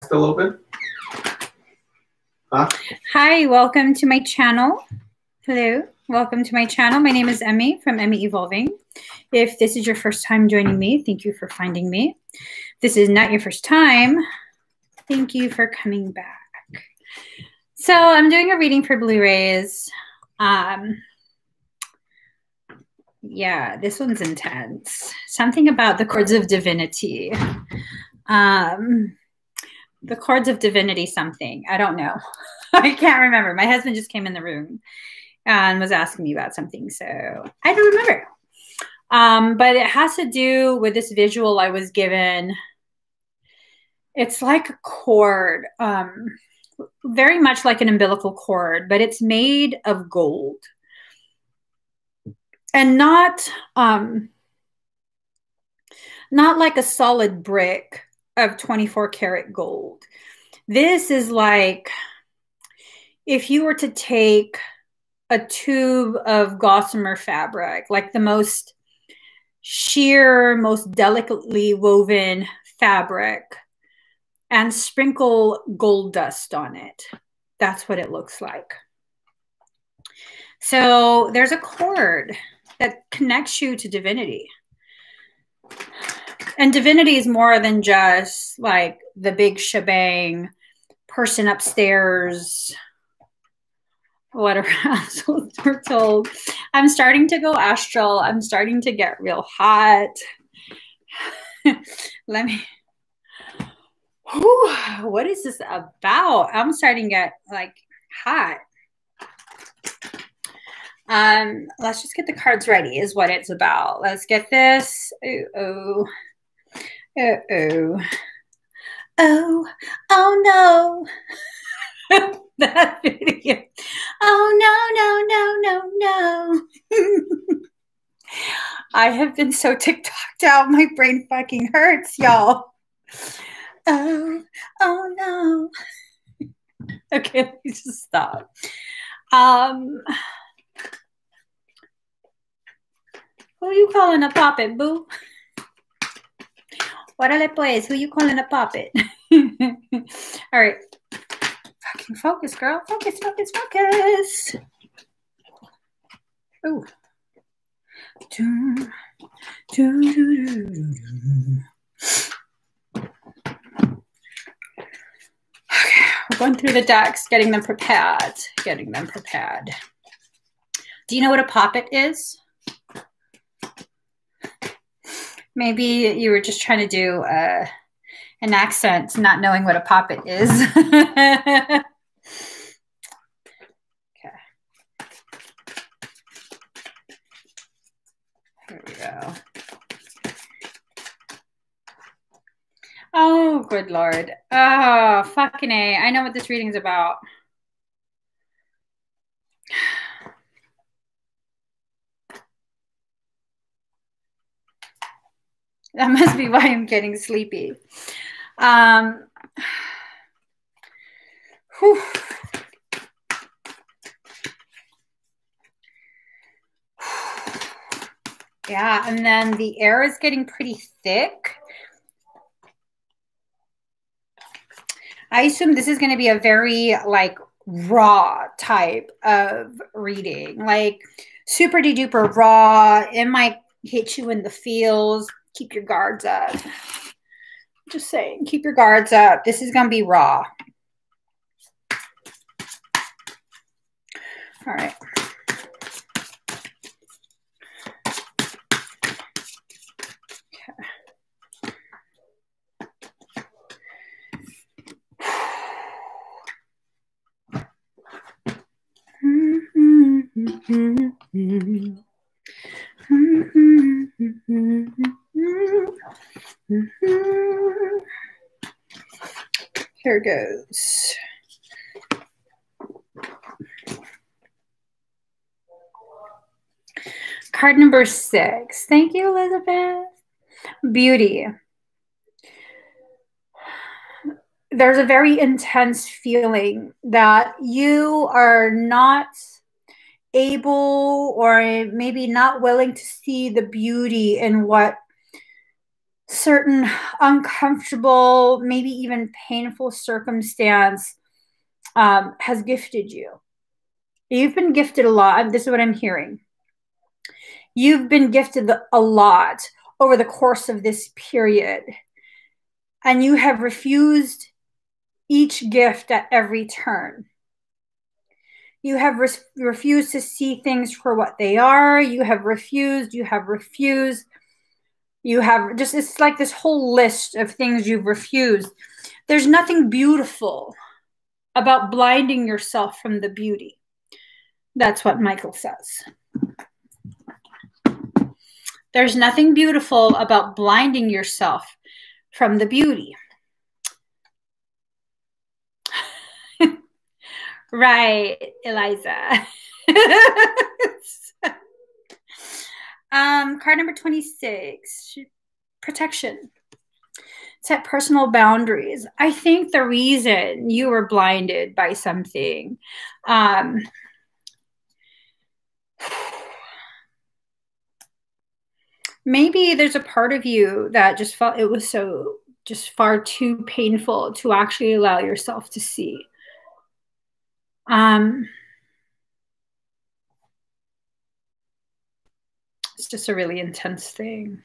still open? Huh? Hi, welcome to my channel. Hello, welcome to my channel. My name is Emmie from Emmie Evolving. If this is your first time joining me, thank you for finding me. If this is not your first time, thank you for coming back. So I'm doing a reading for Blu-rays. Yeah, this one's intense. Something about the chords of divinity. The chords of divinity something. I don't know. I can't remember. My husband just came in the room and was asking me about something, so I don't remember. But it has to do with this visual I was given. It's like a cord, very much like an umbilical cord, but it's made of gold. And not like a solid brick of 24 karat gold. This is like if you were to take a tube of gossamer fabric, like the most sheer, most delicately woven fabric, and sprinkle gold dust on it. That's what it looks like. So there's a cord that connects you to divinity. And divinity is more than just like the big shebang, person upstairs, whatever else we're told. I'm starting to go astral. I'm starting to get real hot. Let me, whew, what is this about? I'm starting to get like hot. Let's just get the cards ready is what it's about. Let's get this. Uh-oh. Uh-oh. Oh no. That video. Oh no. I have been so TikToked out. My brain fucking hurts, y'all. Oh no. Okay, let me just stop. Who you calling a puppet, boo? Órale pues, who you calling a puppet? All right. Fucking focus, girl. Focus. Ooh. Okay, we're going through the decks, getting them prepared. Do you know what a poppet is? Maybe you were just trying to do an accent, not knowing what a poppet is. Okay. Here we go. Oh, good Lord. Oh, fucking A. I know what this reading's about. That must be why I'm getting sleepy. Whew. Yeah, and then the air is getting pretty thick. I assume this is going to be a very like raw type of reading, like super duper raw. It might hit you in the feels. Keep your guards up. Just saying, keep your guards up. This is going to be raw. All right. Here goes. Card number 6. Thank you, Elizabeth. Beauty. There's a very intense feeling that you are not able or maybe not willing to see the beauty in what certain uncomfortable, maybe even painful circumstance has gifted you. You've been gifted a lot. This is what I'm hearing. You've been gifted a lot over the course of this period, and you have refused each gift at every turn. You have refused to see things for what they are. You have refused. You have just, it's like this whole list of things you've refused. There's nothing beautiful about blinding yourself from the beauty. That's what Michael says. There's nothing beautiful about blinding yourself from the beauty. Right, Eliza. Card number 26, protection. Set personal boundaries. I think the reason you were blinded by something, maybe there's a part of you that just felt it was so just far too painful to actually allow yourself to see. It's just a really intense thing.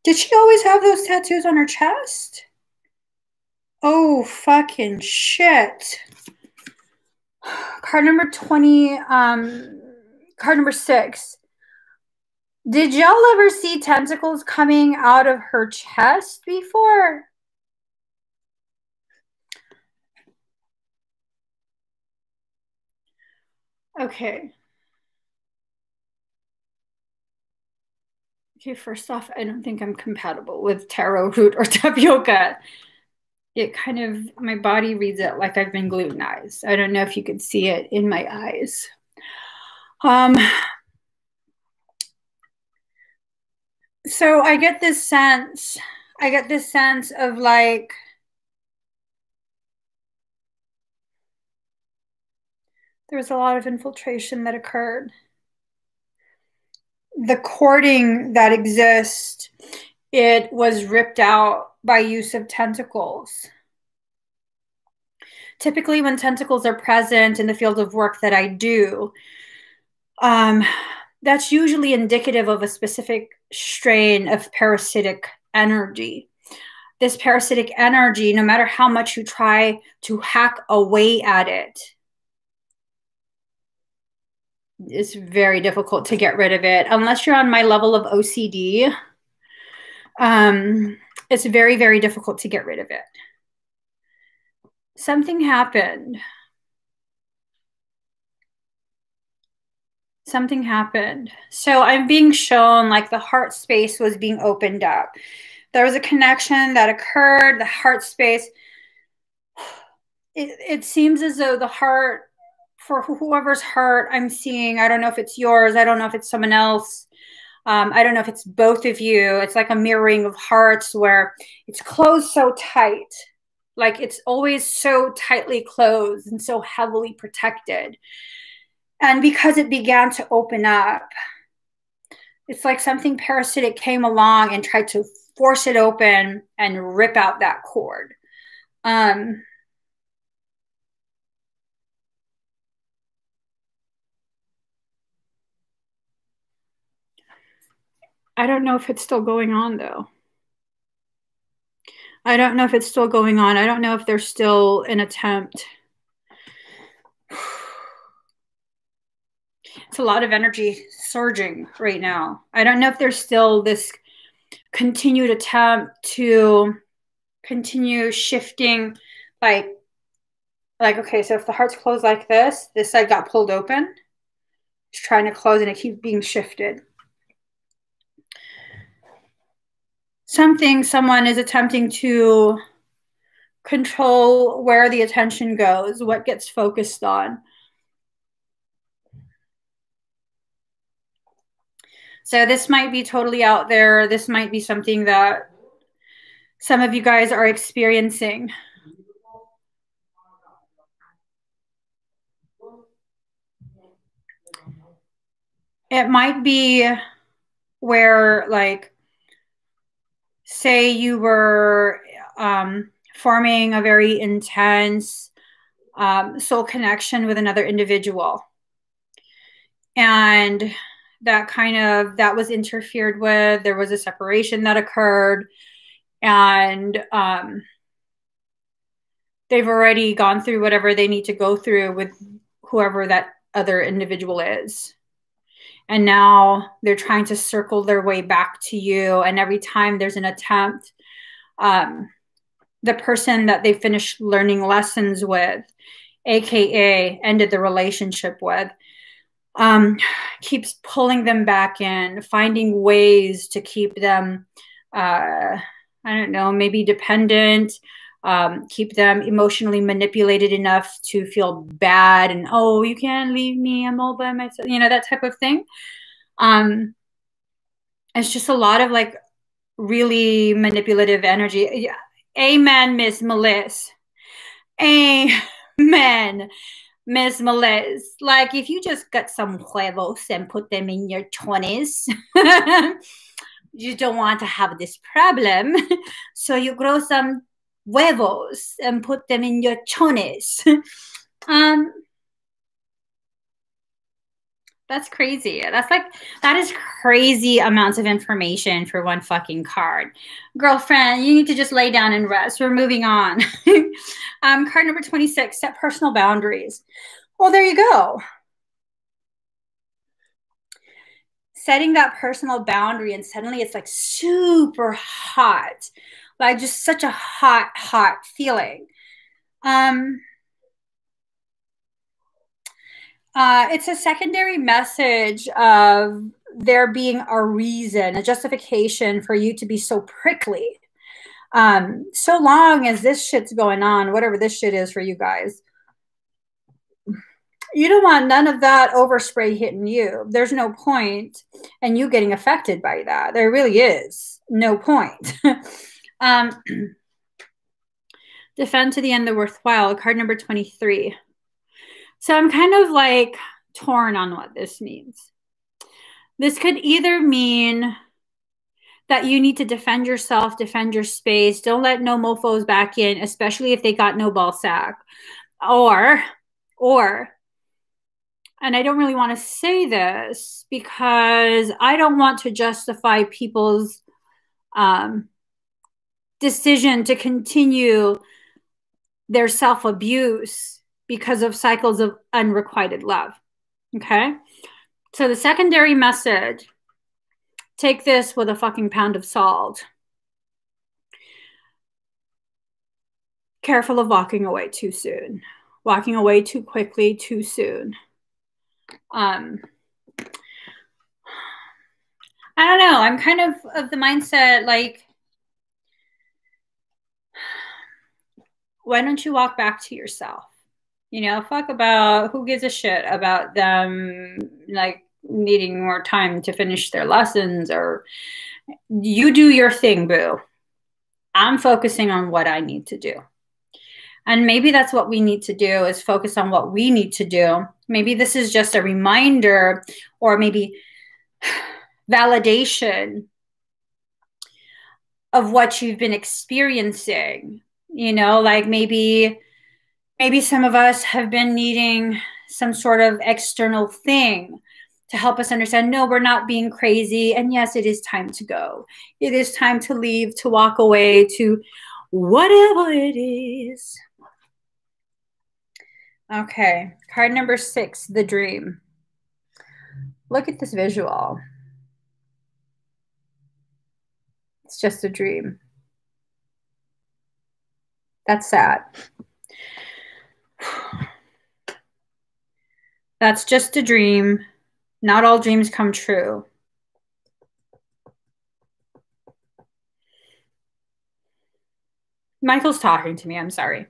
Did she always have those tattoos on her chest? Oh, fucking shit. Card number 20, card number 6. Did y'all ever see tentacles coming out of her chest before? Okay. Okay, first off, I don't think I'm compatible with taro root or tapioca. It kind of, my body reads it like I've been glutenized. I don't know if you could see it in my eyes. So I get this sense of like, there was a lot of infiltration that occurred. The cording that exists, it was ripped out by use of tentacles. Typically, when tentacles are present in the field of work that I do, that's usually indicative of a specific strain of parasitic energy. This parasitic energy, no matter how much you try to hack away at it, it's very difficult to get rid of it. Unless you're on my level of OCD, it's very, very difficult to get rid of it. Something happened. Something happened. So I'm being shown like the heart space was being opened up. There was a connection that occurred, the heart space. It seems as though the heart, for whoever's heart I'm seeing, I don't know if it's yours, I don't know if it's someone else, I don't know if it's both of you. It's like a mirroring of hearts where it's closed so tight. Like it's always so tightly closed and so heavily protected. And because it began to open up, it's like something parasitic came along and tried to force it open and rip out that cord. I don't know if it's still going on, though. I don't know if it's still going on. I don't know if there's still an attempt. It's a lot of energy surging right now. I don't know if there's still this continued attempt to continue shifting, like okay, so if the heart's closed like this side got pulled open. It's trying to close and it keeps being shifted. Someone is attempting to control where the attention goes, what gets focused on. So this might be totally out there. This might be something that some of you guys are experiencing. It might be where, like, say you were forming a very intense soul connection with another individual, and that was interfered with. There was a separation that occurred, and they've already gone through whatever they need to go through with whoever that other individual is. And now they're trying to circle their way back to you. And every time there's an attempt, the person that they finished learning lessons with, AKA ended the relationship with, keeps pulling them back in, finding ways to keep them, I don't know, maybe dependent, keep them emotionally manipulated enough to feel bad and, oh, you can't leave me, I'm all by myself, that type of thing. It's just a lot of like really manipulative energy. Amen, Miss Melissa. Amen, Miss Melissa. Like, if you just got some huevos and put them in your 20s, you don't want to have this problem. So you grow some huevos and put them in your 20s. That's crazy. That is crazy amounts of information for one fucking card. Girlfriend, you need to just lay down and rest. We're moving on. Card number 26, set personal boundaries. Well, there you go. Setting that personal boundary, and suddenly it's like super hot. Like just such a hot, hot feeling. It's a secondary message of there being a reason, a justification for you to be so prickly. So long as this shit's going on, whatever this shit is for you guys, you don't want none of that overspray hitting you. There's no point in you getting affected by that. There really is no point. Defend to the end the worthwhile, card number 23. So I'm kind of like torn on what this means. This could either mean that you need to defend yourself, defend your space, don't let no mofos back in, especially if they got no ball sack. Or, and I don't really want to say this because I don't want to justify people's decision to continue their self-abuse because of cycles of unrequited love. Okay? So the secondary message, take this with a fucking pound of salt. Careful of walking away too soon. Walking away too quickly, too soon. I don't know. I'm kind of the mindset like, why don't you walk back to yourself? Fuck about who gives a shit about them like needing more time to finish their lessons, or you do your thing, boo. I'm focusing on what I need to do. And maybe that's what we need to do, is focus on what we need to do. Maybe this is just a reminder, or maybe validation of what you've been experiencing. Like maybe some of us have been needing some sort of external thing to help us understand, no, we're not being crazy. And yes, it is time to go. It is time to leave, to walk away, to whatever it is. Okay, card number 6, the dream. Look at this visual. It's just a dream. That's sad. That's just a dream. Not all dreams come true. Michael's talking to me. I'm sorry.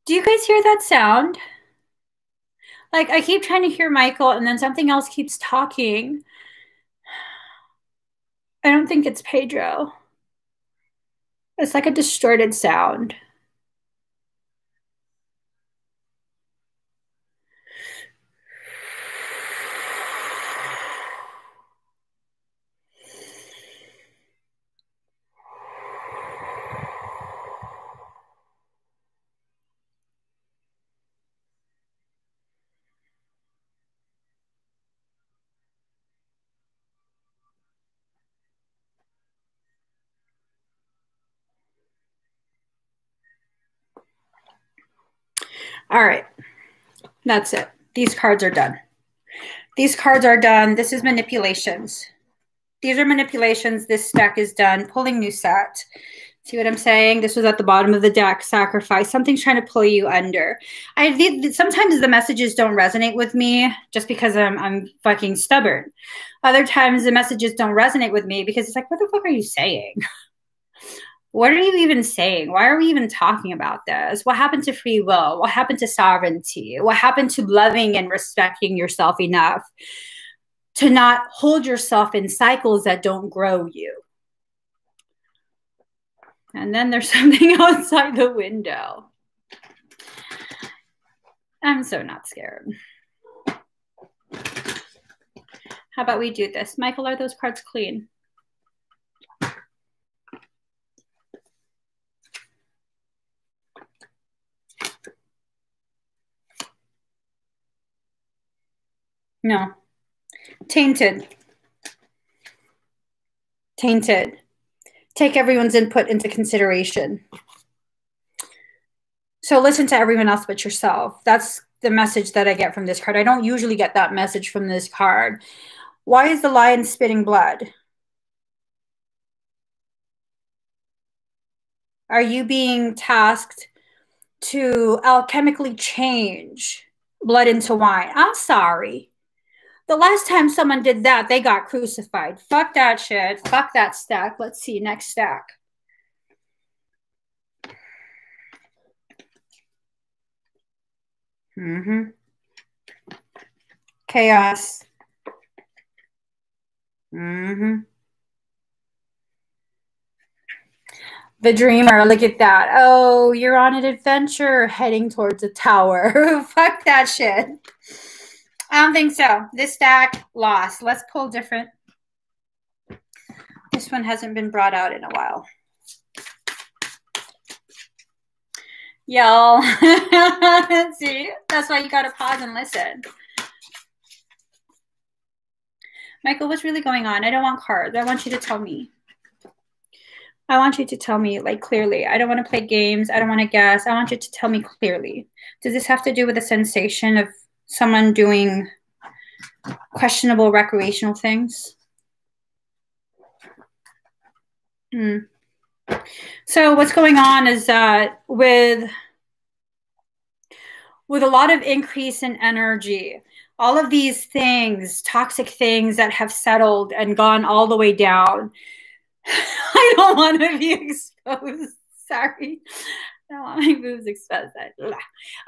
Do you guys hear that sound? Like, I keep trying to hear Michael, and then something else keeps talking. I don't think it's Pedro. It's like a distorted sound. All right. That's it. These cards are done. These cards are done. This is manipulations. These are manipulations. This stack is done. Pulling new set. See what I'm saying? This was at the bottom of the deck. Sacrifice. Something's trying to pull you under. Sometimes the messages don't resonate with me just because I'm fucking stubborn. Other times the messages don't resonate with me because it's like, what the fuck are you saying? What are you even saying? Why are we even talking about this? What happened to free will? What happened to sovereignty? What happened to loving and respecting yourself enough to not hold yourself in cycles that don't grow you? And then there's something outside the window. I'm so not scared. How about we do this? Michael, are those cards clean? No. Tainted. Tainted. Take everyone's input into consideration. So listen to everyone else but yourself. That's the message that I get from this card. I don't usually get that message from this card. Why is the lion spitting blood? Are you being tasked to alchemically change blood into wine? I'm sorry. The last time someone did that, they got crucified. Fuck that shit. Fuck that stack. Let's see, next stack. Chaos. The dreamer, look at that. Oh, you're on an adventure heading towards a tower. Fuck that shit. I don't think so. This stack lost. Let's pull different. This one hasn't been brought out in a while. Y'all. See, that's why you got to pause and listen. Michael, what's really going on? I don't want cards. I want you to tell me. I want you to tell me, like, clearly. I don't want to play games. I don't want to guess. I want you to tell me clearly. Does this have to do with the sensation of someone doing questionable recreational things? So what's going on is that with a lot of increase in energy, all of these things, toxic things that have settled and gone all the way down. I don't want to be exposed. Sorry. I don't want my boobs exposed.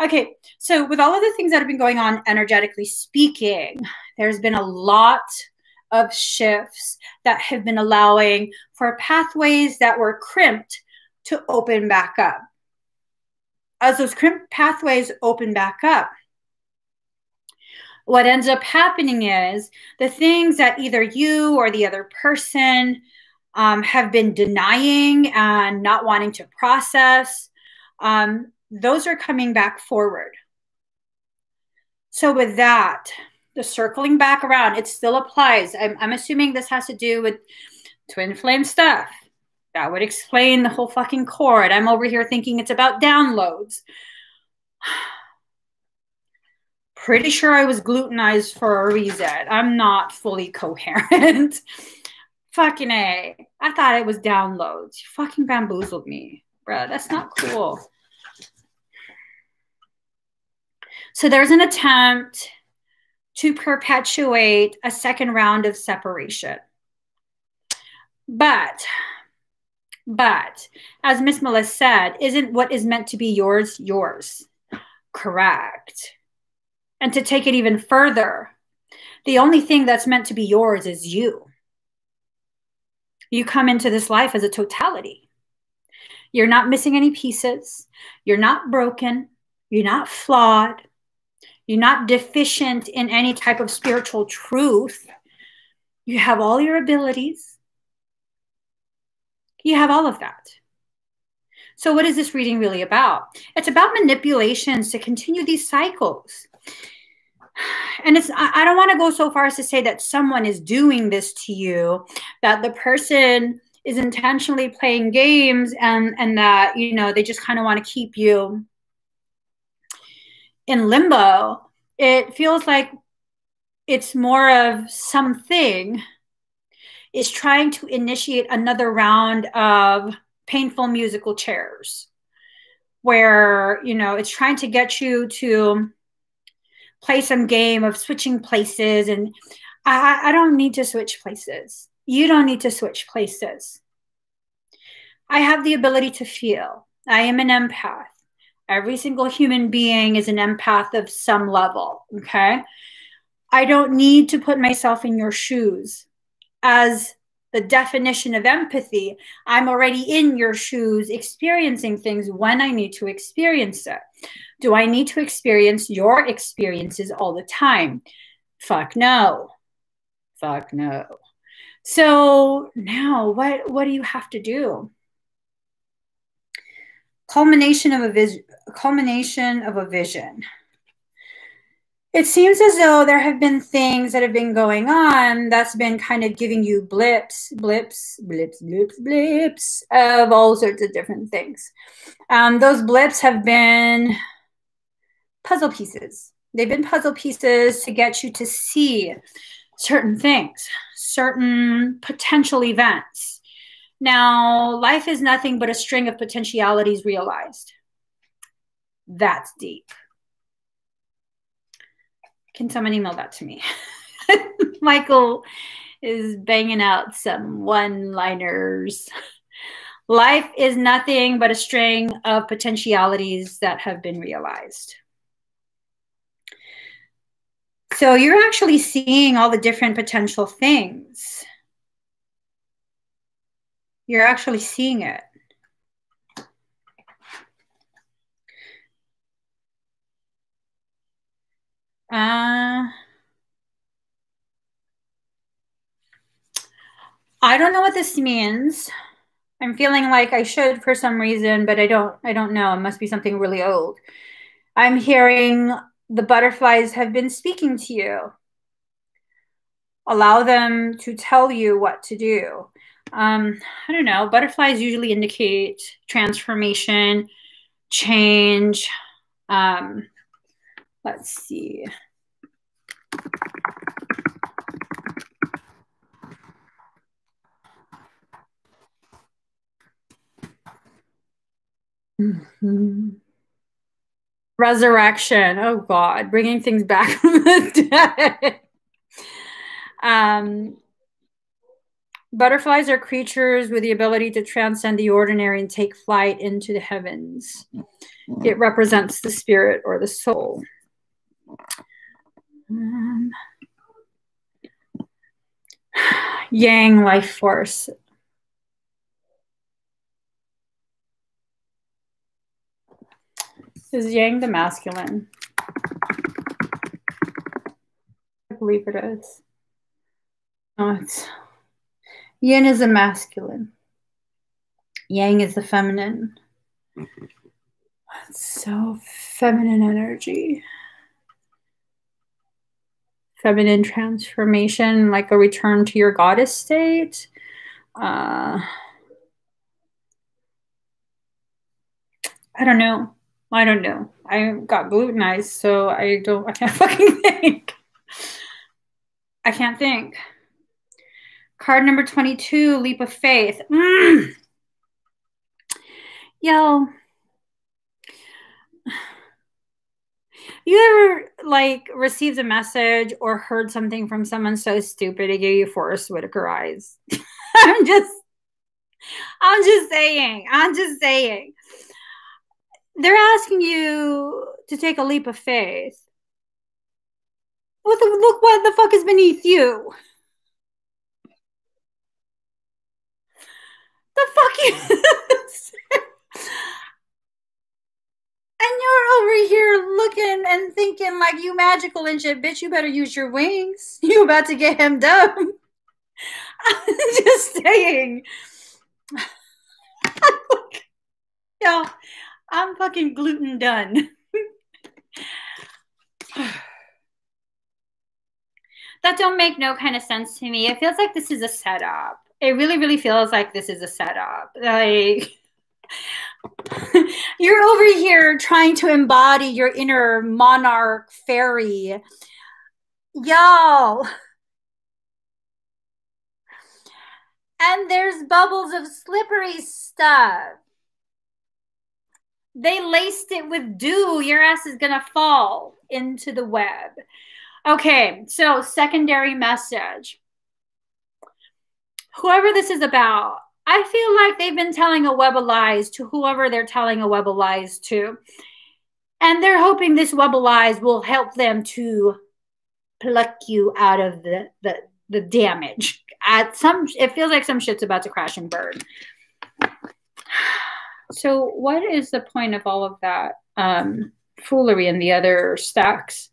Okay, so with all of the things that have been going on energetically speaking, there's been a lot of shifts that have been allowing for pathways that were crimped to open back up. As those crimped pathways open back up, what ends up happening is the things that either you or the other person have been denying and not wanting to process, those are coming back forward. So with that, the circling back around, it still applies. I'm assuming this has to do with twin flame stuff. That would explain the whole fucking cord. I'm over here thinking it's about downloads. Pretty sure I was glutenized for a reason. I'm not fully coherent. Fucking A. I thought it was downloads. You fucking bamboozled me. Bruh, that's not cool. So there's an attempt to perpetuate a second round of separation. But as Miss Melissa said, isn't what is meant to be yours, yours? Correct. And to take it even further, the only thing that's meant to be yours is you. You come into this life as a totality. You're not missing any pieces. You're not broken. You're not flawed. You're not deficient in any type of spiritual truth. You have all your abilities. You have all of that. So what is this reading really about? It's about manipulations to continue these cycles. And I don't want to go so far as to say that someone is doing this to you, that the person is intentionally playing games and that, you know, they just kind of want to keep you in limbo. It feels like it's more of something is trying to initiate another round of painful musical chairs where, you know, it's trying to get you to play some game of switching places. And I don't need to switch places. You don't need to switch places. I have the ability to feel. I am an empath. Every single human being is an empath of some level, okay? I don't need to put myself in your shoes. As the definition of empathy, I'm already in your shoes experiencing things when I need to experience it. Do I need to experience your experiences all the time? Fuck no. Fuck no. So now what do you have to do? Culmination of a vision. It seems as though there have been things that have been going on that's been kind of giving you blips of all sorts of different things. Those blips have been puzzle pieces. They've been puzzle pieces to get you to see certain things, certain potential events. Now, life is nothing but a string of potentialities realized. That's deep. Can someone email that to me? Michael is banging out some one-liners. Life is nothing but a string of potentialities that have been realized. So you're actually seeing all the different potential things. You're actually seeing it. I don't know what this means. I'm feeling like I should for some reason, but I don't know. It must be something really old. I'm hearing the butterflies have been speaking to you. Allow them to tell you what to do. I don't know. Butterflies usually indicate transformation, change. Let's see. Resurrection. Oh God, bringing things back from the dead. Butterflies are creatures with the ability to transcend the ordinary and take flight into the heavens. It represents the spirit or the soul. Yang life force. Is Yang the masculine? I believe it is. No, it's Yin is the masculine. Yang is the feminine. It's so feminine energy. Feminine transformation, like a return to your goddess state. I don't know. I don't know. I got glutenized, so I can't fucking think. I can't think. Card number 22, leap of faith. Yo. You ever like received a message or heard something from someone so stupid it gave you Forrest Whitaker eyes? I'm just saying. They're asking you to take a leap of faith. Look what the fuck is beneath you. The fuck is And you're over here looking and thinking like you magical and shit. Bitch, you better use your wings. You about to get hemmed up. I'm just saying. Yeah, I'm fucking gluten done. That don't make no kind of sense to me. It feels like this is a setup. It really, really feels like this is a setup. Like, you're over here trying to embody your inner monarch fairy. Y'all. And there's bubbles of slippery stuff. They laced it with dew. Your ass is going to fall into the web. Okay, so secondary message. Whoever this is about, I feel like they've been telling a web of lies to whoever they're telling a web of lies to. And they're hoping this web of lies will help them to pluck you out of the damage. It feels like some shit's about to crash and burn. So what is the point of all of that foolery in the other stacks?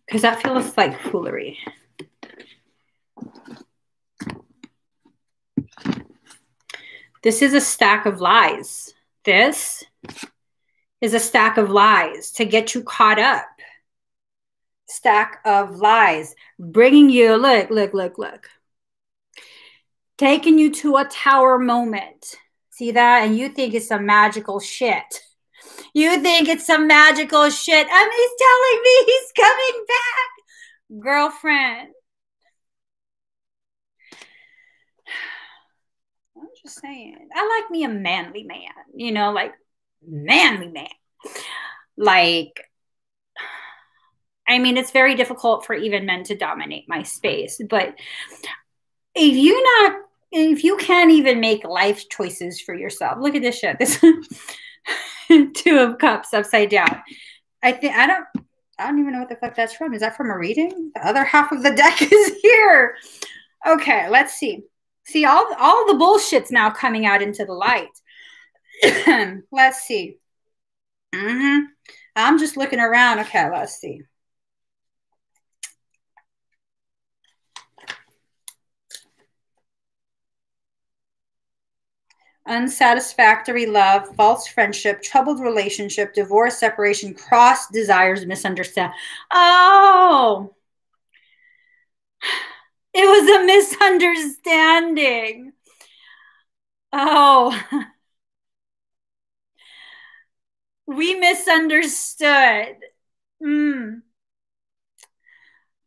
Because that feels like foolery. This is a stack of lies. This is a stack of lies to get you caught up. Stack of lies. Bringing you, look. Taking you to a tower moment. See that? And you think it's some magical shit. You think it's some magical shit. Emmie's telling me he's coming back. Girlfriend. I'm just saying. I like me a manly man. You know, like manly man. Like, I mean, it's very difficult for even men to dominate my space. But if you can't even make life choices for yourself, look at this shit. This Two of Cups upside down. I don't even know what the fuck that's from. Is that from a reading? The other half of the deck is here. Okay, let's see. See, all the bullshit's now coming out into the light. Let's see. I'm just looking around. Okay, let's see. Unsatisfactory love, false friendship, troubled relationship, divorce, separation, crossed desires, misunderstand. Oh, it was a misunderstanding. Oh, we misunderstood.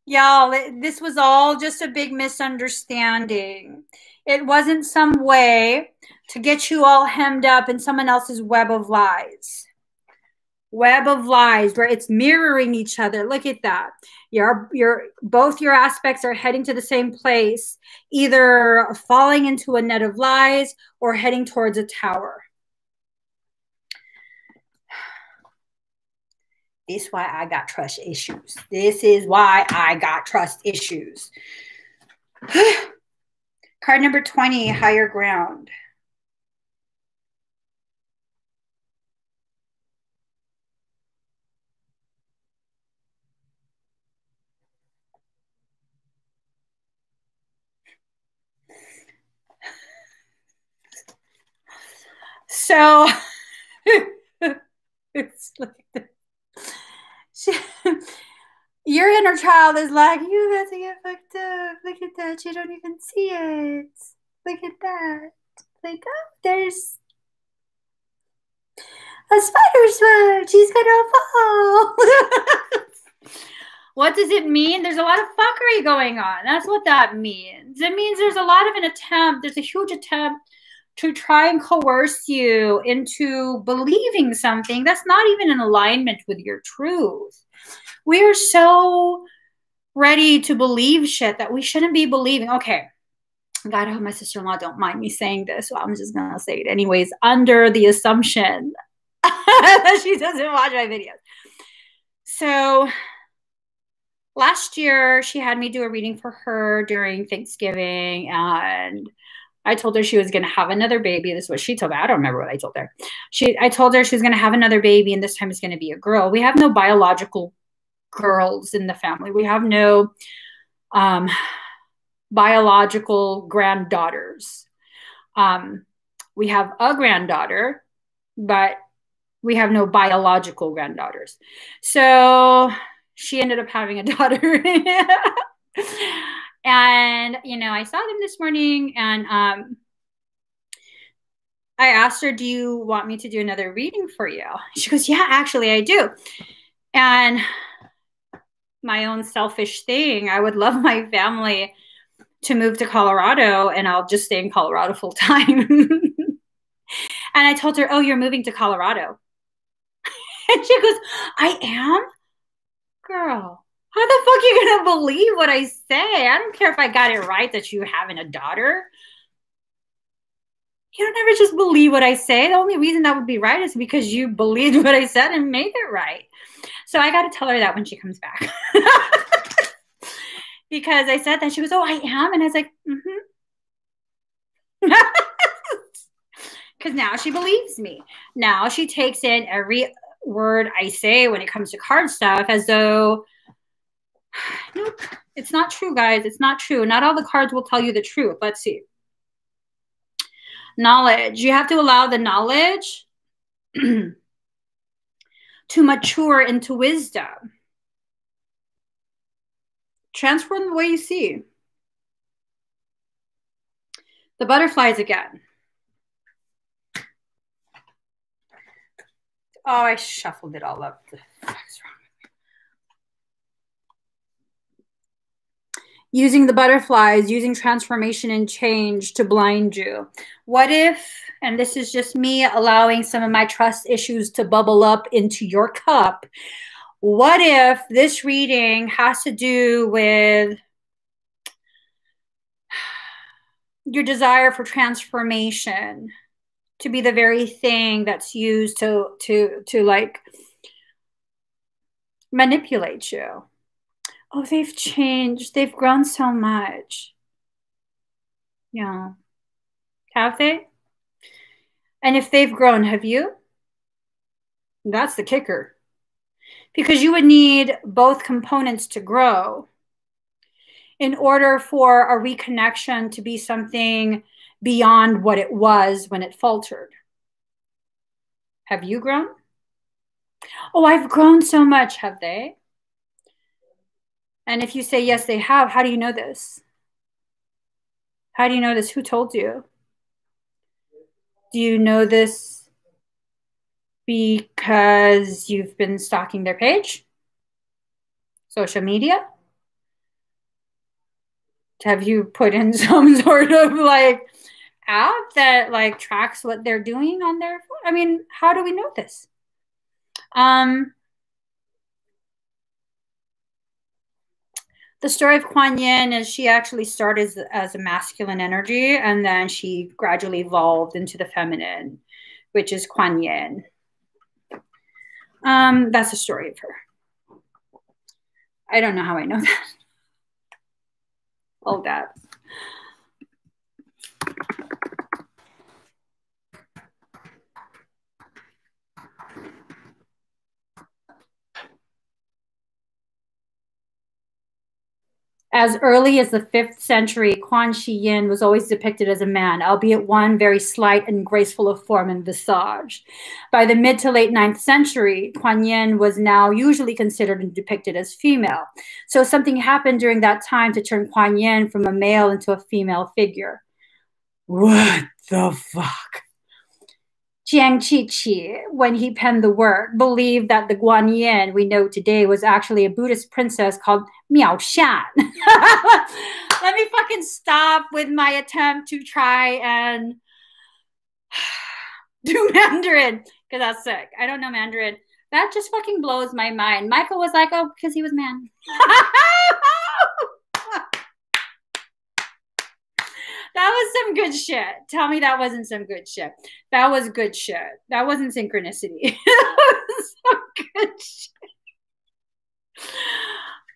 Y'all, this was all just a big misunderstanding. It wasn't some way to get you all hemmed up in someone else's web of lies. Web of lies where it's mirroring each other. Look at that. Both your aspects are heading to the same place, either falling into a net of lies or heading towards a tower. This is why I got trust issues. This is why I got trust issues. Card number 20, higher ground. So it's like your inner child is like, you got to get fucked up. Look at that. You don't even see it. Look at that. Like, oh, there's a spider's web. She's gonna fall. What does it mean? There's a lot of fuckery going on. That's what that means. It means there's a lot of an attempt. There's a huge attempt to try and coerce you into believing something that's not even in alignment with your truth. We are so ready to believe shit that we shouldn't be believing. Okay. God, I hope my sister-in-law don't mind me saying this. So I'm just going to say it anyways, under the assumption that she doesn't watch my videos. So last year she had me do a reading for her during Thanksgiving, and I told her she was going to have another baby. This is what she told me. I don't remember what I told her. I told her she was going to have another baby, and this time it's going to be a girl. We have no biological girls in the family. We have no biological granddaughters. We have a granddaughter, but we have no biological granddaughters. So she ended up having a daughter. And, you know, I saw them this morning, and I asked her, do you want me to do another reading for you? She goes, yeah, actually I do. And my own selfish thing, I would love my family to move to Colorado, and I'll just stay in Colorado full time. And I told her, oh, you're moving to Colorado. And she goes, I am? Girl, how the fuck are you going to believe what I say? I don't care if I got it right that you having a daughter. You don't ever just believe what I say. The only reason that would be right is because you believed what I said and made it right. So I got to tell her that when she comes back. Because I said that. She goes, oh, I am? And I was like, mm-hmm. Because now she believes me. Now she takes in every word I say when it comes to card stuff as though, nope, it's not true, guys. It's not true. Not all the cards will tell you the truth. Let's see. Knowledge. You have to allow the knowledge to mature into wisdom. Transform the way you see. The butterflies again. Oh, I shuffled it all up. What the fuck's wrong with me? Using the butterflies, using transformation and change to blind you. What if, and this is just me allowing some of my trust issues to bubble up into your cup. What if this reading has to do with your desire for transformation, to be the very thing that's used to like manipulate you? Oh, they've changed. They've grown so much. Yeah. Have they? And if they've grown, have you? That's the kicker. Because you would need both components to grow in order for a reconnection to be something beyond what it was when it faltered. Have you grown? Oh, I've grown so much. Have they? And if you say, yes, they have, how do you know this? How do you know this? Who told you? Do you know this because you've been stalking their page? Social media? Have you put in some sort of like app that like tracks what they're doing on their phone? I mean, how do we know this? The story of Kuan Yin is she actually started as a masculine energy, and then she gradually evolved into the feminine, which is Kuan Yin. That's the story of her. I don't know how I know that. All that. As early as the 5th century, Quan Shi Yin was always depicted as a man, albeit one very slight and graceful of form and visage. By the mid to late 9th century, Kuan Yin was now usually considered and depicted as female. So something happened during that time to turn Kuan Yin from a male into a female figure. What the fuck? Jiang Qiqi, when he penned the work, believed that the Guan Yin we know today was actually a Buddhist princess called Miao Shan. Let me fucking stop with my attempt to try and do Mandarin, because that's sick. I don't know Mandarin. That just fucking blows my mind. Michael was like, oh, because he was man. That was some good shit. Tell me that wasn't some good shit. That was good shit. That wasn't synchronicity. That was some good shit.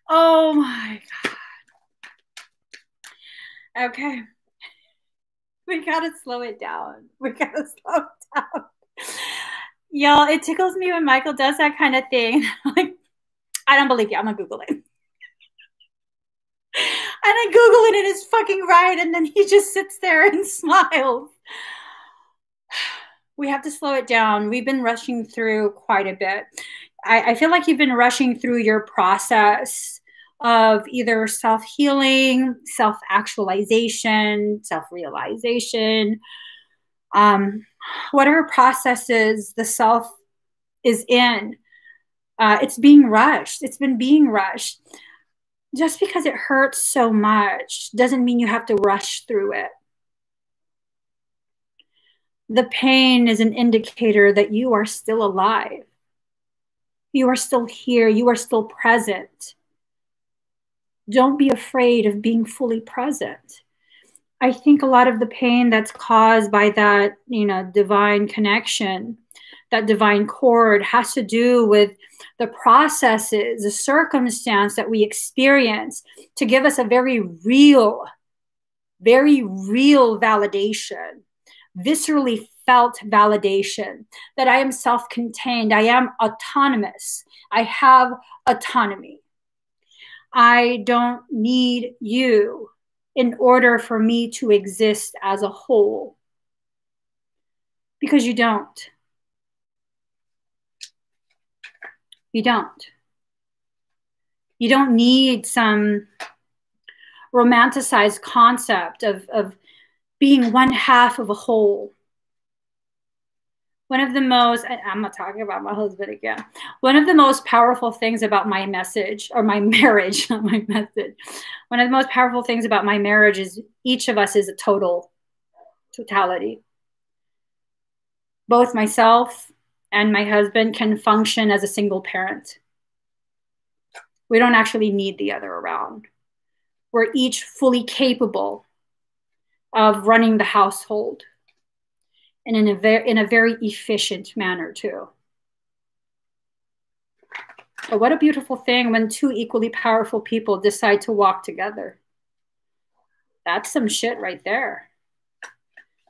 Oh my God. Okay. We gotta slow it down. We gotta slow it down. Y'all, it tickles me when Michael does that kind of thing. Like, I don't believe you. I'm gonna Google it. And I Google it and it's fucking right. And then he just sits there and smiles. We have to slow it down. We've been rushing through quite a bit. I feel like you've been rushing through your process of either self-healing, self-actualization, self-realization, whatever processes the self is in. It's being rushed. It's been being rushed. Just because it hurts so much doesn't mean you have to rush through it. The pain is an indicator that you are still alive. You are still here. You are still present. Don't be afraid of being fully present. I think a lot of the pain that's caused by that, divine connection, that divine cord, has to do with the processes, the circumstance that we experience to give us a very real validation, viscerally felt validation that I am self-contained, I am autonomous, I have autonomy. I don't need you in order for me to exist as a whole. Because you don't. You don't. You don't need some romanticized concept of being one half of a whole. One of the most, I'm not talking about my husband again. One of the most powerful things about my message, or my marriage, not my message. One of the most powerful things about my marriage is each of us is a totality. Both myself and my husband can function as a single parent. We don't actually need the other around. We're each fully capable of running the household. And in a very efficient manner too. But what a beautiful thing when two equally powerful people decide to walk together. That's some shit right there.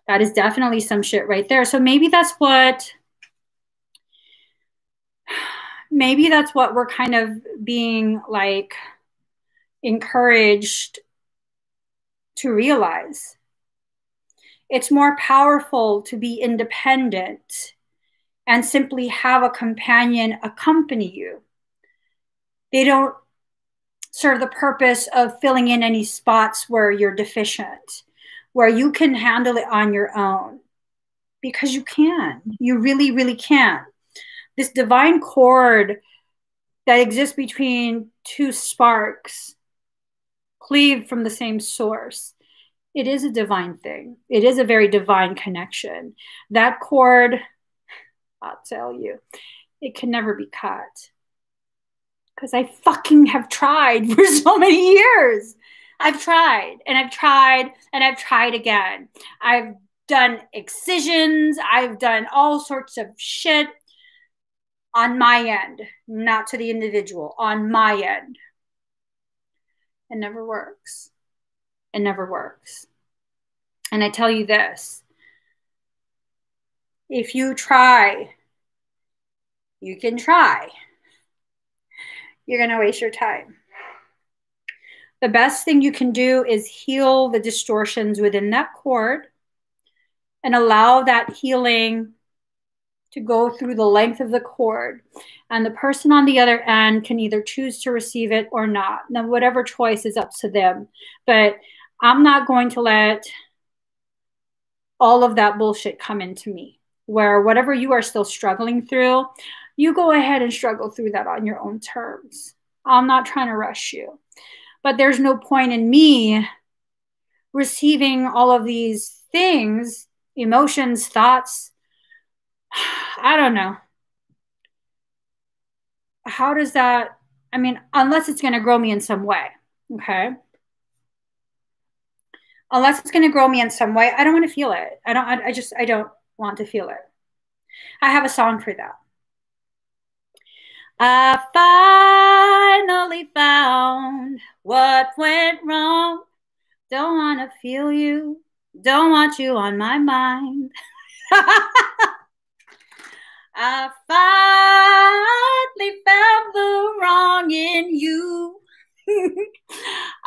That is definitely some shit right there. So maybe that's what we're kind of being like encouraged to realize. It's more powerful to be independent and simply have a companion accompany you. They don't serve the purpose of filling in any spots where you're deficient, where you can handle it on your own. Because you can. You really, really can. This divine cord that exists between two sparks, cleaved from the same source, it is a divine thing. It is a very divine connection. That cord, I'll tell you, it can never be cut. Because I fucking have tried for so many years. I've tried and I've tried and I've tried again. I've done excisions. I've done all sorts of shit on my end, not to the individual, on my end. It never works. It never works. And I tell you this, if you try, you can try. You're going to waste your time. The best thing you can do is heal the distortions within that cord and allow that healing to go through the length of the cord. And the person on the other end can either choose to receive it or not. Now, whatever choice is up to them. But I'm not going to let all of that bullshit come into me, where whatever you are still struggling through, you go ahead and struggle through that on your own terms. I'm not trying to rush you. But there's no point in me receiving all of these things, emotions, thoughts. I don't know. How does that, unless it's going to grow me in some way, okay? Unless it's going to grow me in some way, I don't want to feel it. I don't want to feel it. I have a song for that. I finally found what went wrong. Don't want to feel you. Don't want you on my mind. I finally found the wrong in you.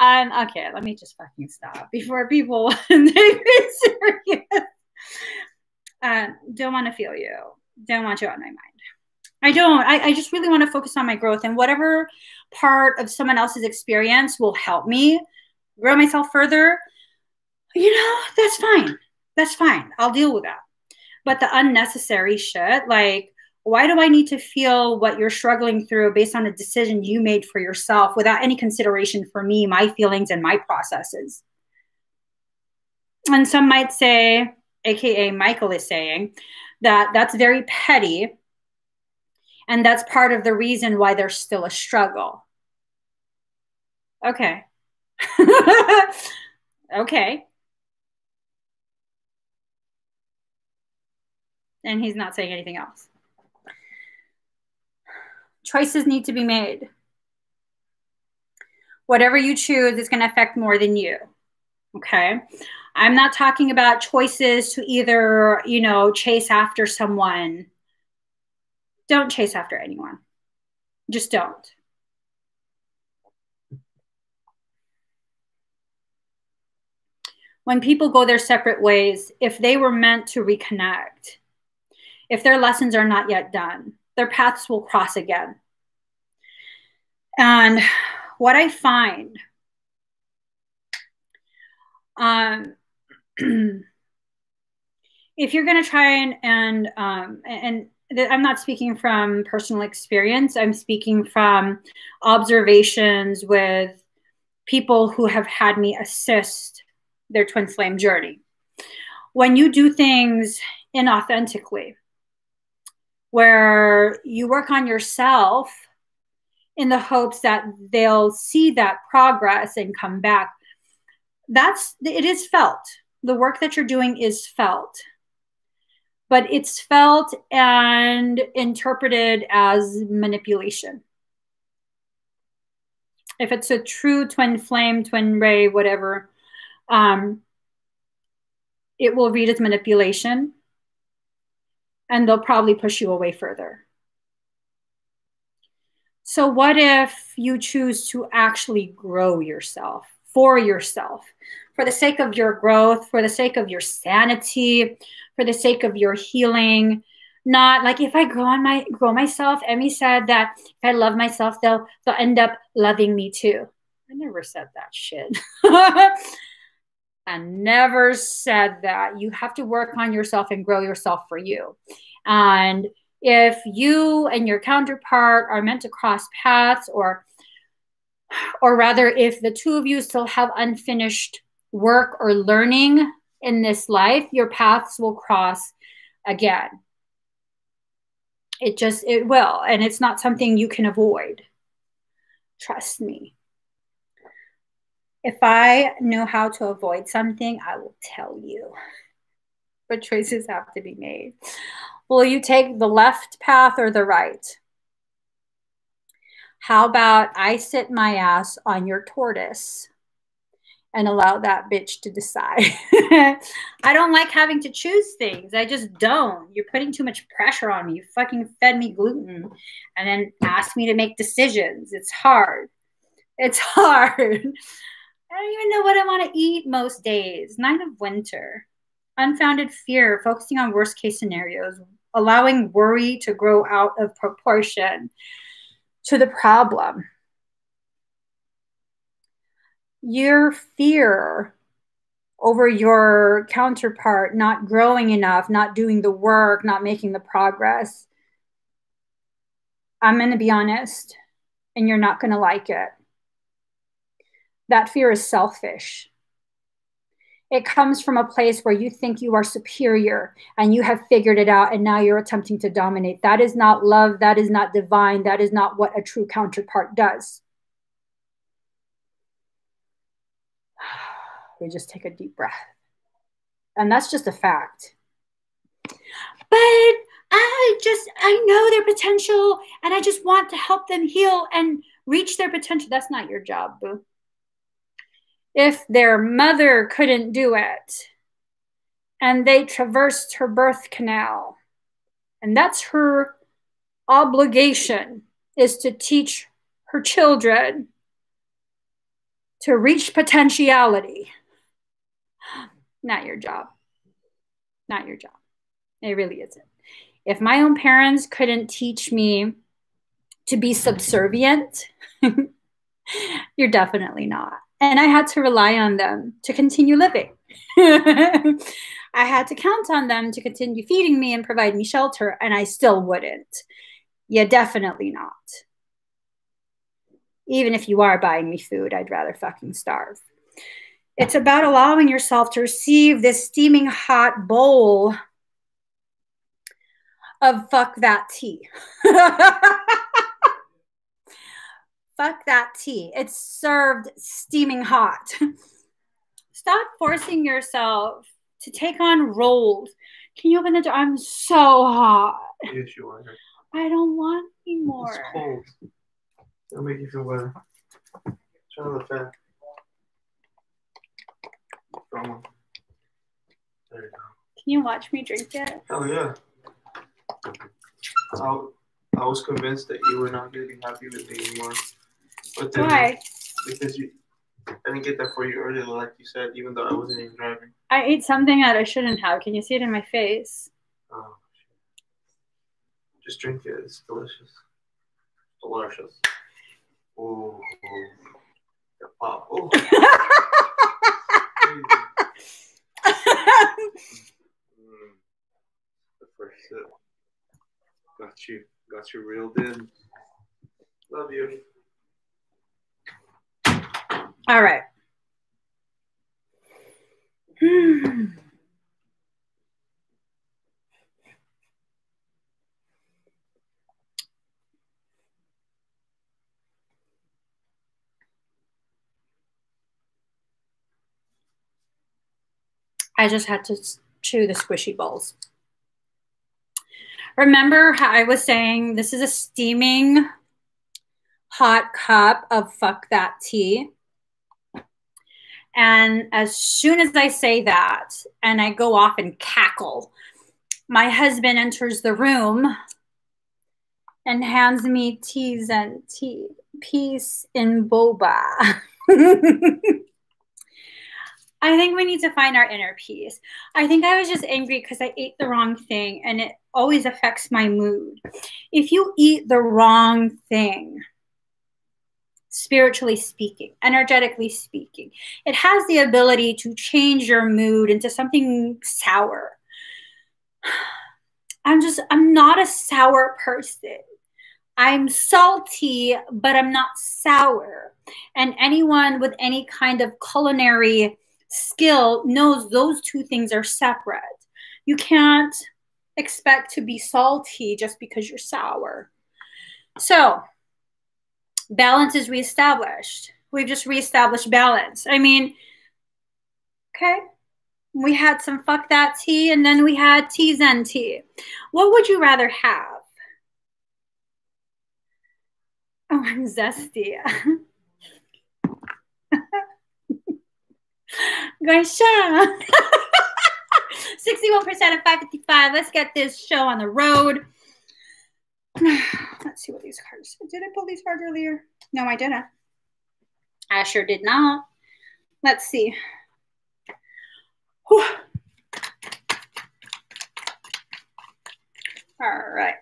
Okay, let me just fucking stop before people take me serious. Don't want to feel you. Don't want you on my mind. I don't. I just really want to focus on my growth, and whatever part of someone else's experience will help me grow myself further, that's fine. That's fine. I'll deal with that. But the unnecessary shit, like, why do I need to feel what you're struggling through based on a decision you made for yourself without any consideration for me, my feelings, and my processes? And some might say, AKA Michael is saying, that that's very petty. And that's part of the reason why there's still a struggle. Okay. Okay. And he's not saying anything else. Choices need to be made. Whatever you choose is going to affect more than you. Okay. I'm not talking about choices to either, chase after someone. Don't chase after anyone. Just don't. When people go their separate ways, if they were meant to reconnect, if their lessons are not yet done, their paths will cross again. And what I find, if you're going to try and I'm not speaking from personal experience, I'm speaking from observations with people who have had me assist their twin flame journey. When you do things inauthentically, where you work on yourself in the hopes that they'll see that progress and come back, it is felt. The work that you're doing is felt. But it's felt and interpreted as manipulation. If it's a true twin flame, twin ray, whatever, it will read as manipulation, and they'll probably push you away further. So what if you choose to actually grow yourself, for the sake of your growth, for the sake of your sanity, for the sake of your healing? Not like, if I grow myself, Emmie said that if I love myself, they'll end up loving me too. I never said that shit. I never said that. You have to work on yourself and grow yourself for you. And if you and your counterpart are meant to cross paths, or rather, if the two of you still have unfinished work or learning in this life, your paths will cross again. It will. And it's not something you can avoid. Trust me. If I know how to avoid something, I will tell you. But choices have to be made. Will you take the left path or the right? How about I sit my ass on your tortoise and allow that bitch to decide? I don't like having to choose things. I just don't. You're putting too much pressure on me. You fucking fed me gluten and then asked me to make decisions. It's hard. It's hard. I don't even know what I want to eat most days. Night of winter. Unfounded fear, focusing on worst case scenarios, allowing worry to grow out of proportion to the problem. Your fear over your counterpart not growing enough, not doing the work, not making the progress. I'm going to be honest, and you're not going to like it. That fear is selfish. It comes from a place where you think you are superior and you have figured it out, and now you're attempting to dominate. That is not love. That is not divine. That is not what a true counterpart does. We just take a deep breath. And that's just a fact. But I know their potential and I just want to help them heal and reach their potential. That's not your job, boo. If their mother couldn't do it and they traversed her birth canal, and that's her obligation, is to teach her children to reach potentiality. Not your job. Not your job. It really isn't. If my own parents couldn't teach me to be subservient, you're definitely not. And I had to rely on them to continue living. I had to count on them to continue feeding me and provide me shelter, and I still wouldn't. Yeah, definitely not. Even if you are buying me food, I'd rather fucking starve. It's about allowing yourself to receive this steaming hot bowl of fuck that tea. Fuck that tea. It's served steaming hot. Stop forcing yourself to take on roles. Can you open the door? I'm so hot. Yes, you are. I don't want any more. It's cold. It'll make you feel better. Turn on the fan. There you go. Can you watch me drink it? Hell yeah. I was convinced that you were not going to be happy with me anymore. But then, why? Because I didn't get that for you earlier, like you said, even though I wasn't even driving. I ate something that I shouldn't have. Can you see it in my face? Oh, just drink it. It's delicious. Delicious. Oh, the pop. Oh. The first sip. Got you reeled in. Love you. All right. I just had to chew the squishy balls. Remember how I was saying this is a steaming hot cup of fuck that tea? And as soon as I say that and I go off and cackle, my husband enters the room and hands me teas and tea. Peace in boba. I think we need to find our inner peace. I think I was just angry because I ate the wrong thing, and it always affects my mood. If you eat the wrong thing, spiritually speaking, energetically speaking, it has the ability to change your mood into something sour. I'm not a sour person. I'm salty, but I'm not sour. And anyone with any kind of culinary skill knows those two things are separate. You can't expect to be salty just because you're sour. So, balance is reestablished. We've just reestablished balance. I mean, okay, we had some fuck that tea, and then we had tea zen tea. What would you rather have? Oh, I'm zesty. Gaisha. 61% of 555. Let's get this show on the road. Let's see what these cards. Did I pull these cards earlier? No, I didn't. I sure did not. Let's see. Whew. All right.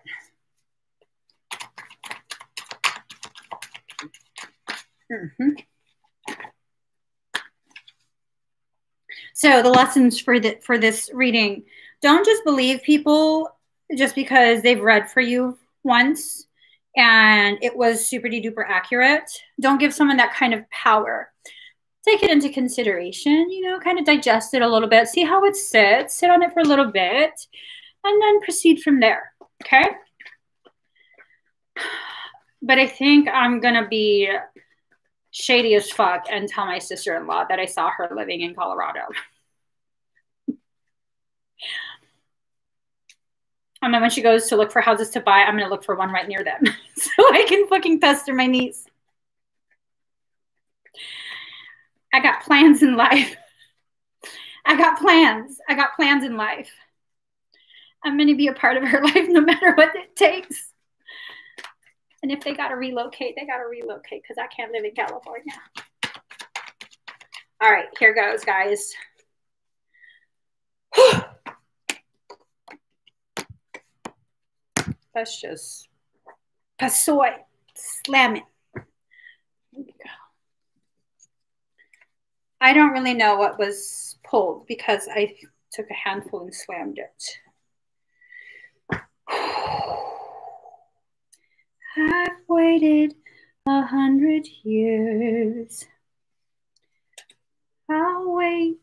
So the lessons for this reading: don't just believe people just because they've read for you once and it was super duper accurate. Don't give someone that kind of power. Take it into consideration, you know, kind of digest it a little bit, see how it sits, sit on it for a little bit, and then proceed from there. Okay? But I think I'm gonna be shady as fuck and tell my sister-in-law that I saw her living in Colorado. And then when she goes to look for houses to buy, I'm going to look for one right near them so I can fucking pester my niece. I got plans in life. I got plans. I got plans in life. I'm going to be a part of her life no matter what it takes. And if they got to relocate, they got to relocate because I can't live in California. All right, here goes, guys. Let's just passoy, slam it. There we go. I don't really know what was pulled because I took a handful and slammed it. I've waited 100 years. I'll wait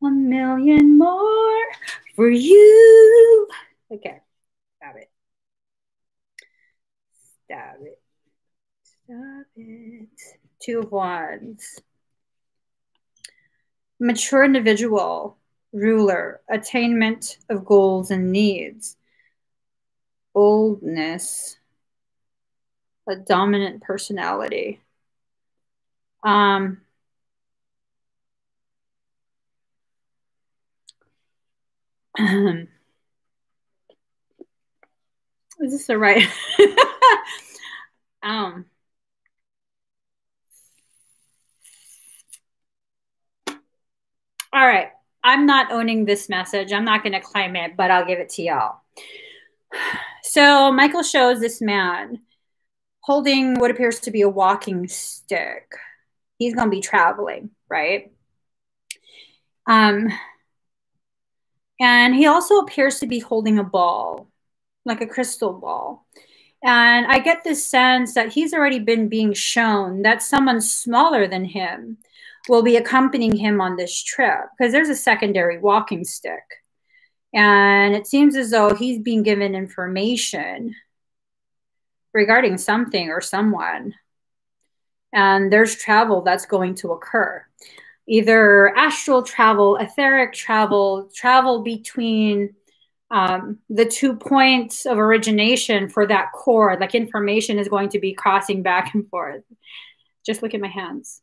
1,000,000 more for you. Okay, stop it. Stop it. Stop it. 2 of Wands. Mature individual, ruler, attainment of goals and needs. Boldness, a dominant personality. Is this the right? All right. I'm not owning this message. I'm not going to claim it, but I'll give it to y'all. So Michael shows this man holding what appears to be a walking stick. He's going to be traveling, right? And he also appears to be holding a ball, like a crystal ball. And I get this sense that he's already been being shown that someone smaller than him will be accompanying him on this trip because there's a secondary walking stick. And it seems as though he's being given information regarding something or someone. And there's travel that's going to occur. Either astral travel, etheric travel, travel between the 2 points of origination for that core. Like information is going to be crossing back and forth. Just look at my hands.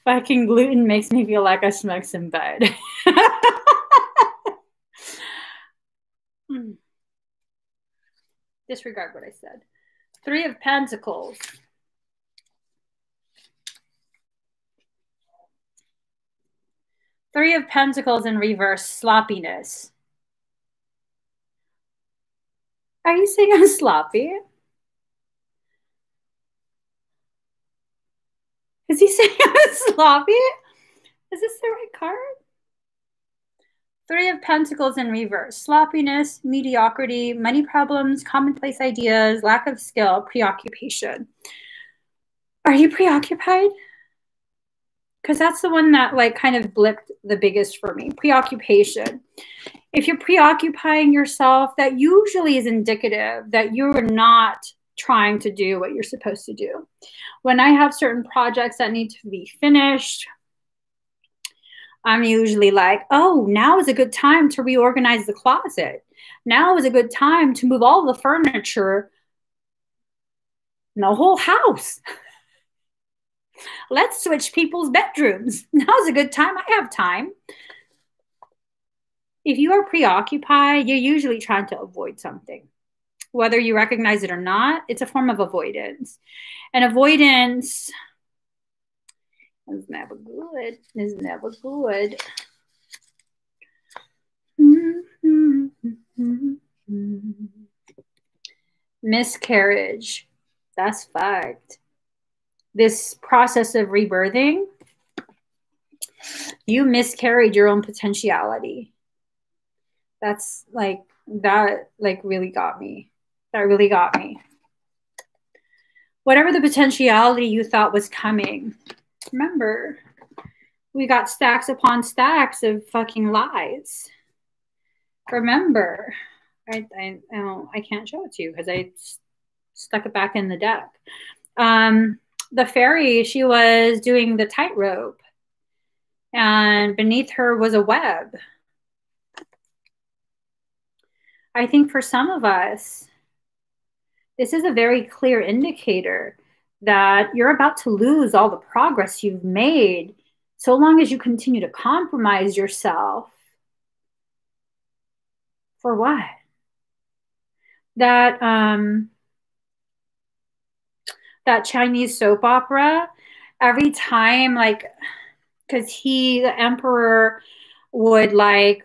Fucking gluten makes me feel like I smoked some bud. Disregard what I said. 3 of Pentacles. Three of Pentacles in reverse, sloppiness. Are you saying I'm sloppy? Is he saying I'm sloppy? Is this the right card? 3 of Pentacles in reverse, sloppiness, mediocrity, money problems, commonplace ideas, lack of skill, preoccupation. Are you preoccupied? Because that's the one that like kind of blipped the biggest for me. Preoccupation. If you're preoccupying yourself, that usually is indicative that you're not trying to do what you're supposed to do. When I have certain projects that need to be finished, I'm usually like, oh, now is a good time to reorganize the closet. Now is a good time to move all the furniture in the whole house. Let's switch people's bedrooms. Now's a good time. I have time. If you are preoccupied, you're usually trying to avoid something. Whether you recognize it or not, it's a form of avoidance. And avoidance is never good. Is never good. Miscarriage. That's fucked. This process of rebirthing, you miscarried your own potentiality. That's like, that like really got me. That really got me. Whatever the potentiality you thought was coming, remember, we got stacks upon stacks of fucking lies. Remember, I can't show it to you because I stuck it back in the deck. The fairy, she was doing the tightrope. and beneath her was a web. I think for some of us, this is a very clear indicator that you're about to lose all the progress you've made so long as you continue to compromise yourself. For what? That Chinese soap opera, every time, like, because the emperor would, like,